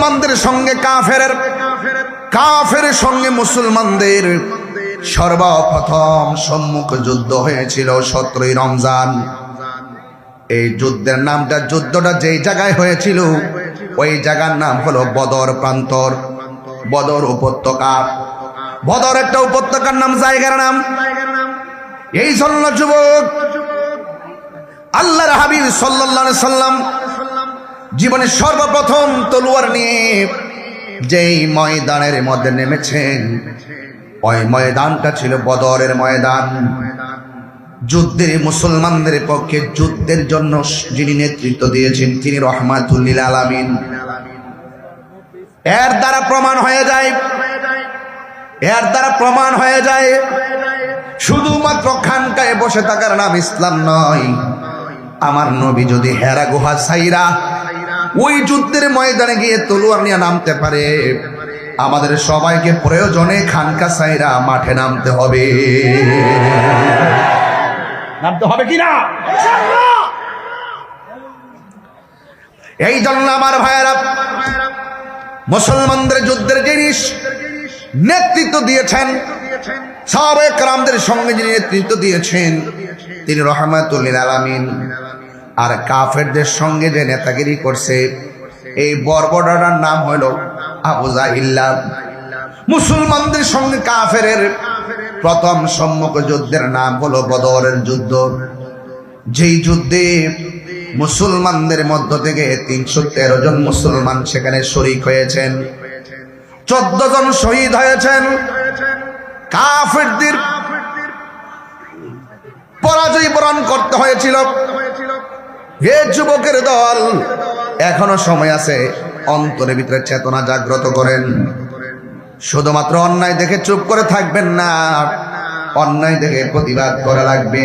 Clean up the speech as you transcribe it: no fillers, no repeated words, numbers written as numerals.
মুসলমানদের সঙ্গে কাফেরের সঙ্গে মুসলমানদের সর্বপ্রথম সম্মুখ যুদ্ধ হয়েছিল 17ই রমজান। এই যুদ্ধের নামটা, যুদ্ধটা যেই জায়গায় হয়েছিল ওই জায়গার নাম হলো বদর প্রান্তর, বদর উপত্যকা। বদর একটা উপত্যকার নাম, জায়গার নাম। এই জন্য যুবক, আল্লাহর হাবিব সাল্লাল্লাহু আলাইহি সাল্লাম জীবনে সর্বপ্রথম তলোয়ার নিয়ে যেই ময়দানের মধ্যে নেমেছেন, ওই ময়দানটা ছিল বদরের ময়দান। যুদ্ধে মুসলমানদের পক্ষে যুদ্ধের জন্য যিনি নেতৃত্ব দিয়েছেন তিনি রহমাতুল লিল আলামিন। এর দ্বারা প্রমাণ হয়ে যায় শুধুমাত্র খানকায় বসে থাকার নাম ইসলাম নয়। আমার নবী যদি হেরা গুহা সাইরা ওই যুদ্ধের ময়দানে গিয়ে তলোয়ার নিয়ে নামতে পারে, আমাদের সবাইকে প্রয়োজনে খানকা সাইরা মাঠে নামতে হবে কিনা? এই জন্য আমার ভাইয়েরা, মুসলমানদের যুদ্ধের জিনিস নেতৃত্ব দিয়েছেন, সাহাবায়ে কেরামদের সঙ্গে যিনি নেতৃত্ব দিয়েছেন তিনি রহমাতুল লিল আলামিন। আর কাফেরদের সঙ্গে যে নেতাগিরি করছে এই বর্বরটার নাম হলো আবু জাহিল। মুসলমানদের সঙ্গে কাফেরের প্রথম সম্মুখ যুদ্ধের নাম হলো বদরের যুদ্ধ। যেই যুদ্ধে মুসলমানদের মধ্য থেকে 313 জন মুসলমান সেখানে শরীক হয়েছেন, 14 জন শহীদ হয়েছেন। কাফেরদের পরাজয় বরণ করতে হয়েছিল। হে যুবকের দল, এখনো সময় আছে, অন্তরের ভিতরে চেতনা জাগ্রত করেন। শুধুমাত্র অন্যায় দেখে চুপ করে থাকবেন না, অন্যায় দেখে প্রতিবাদ করা লাগবে।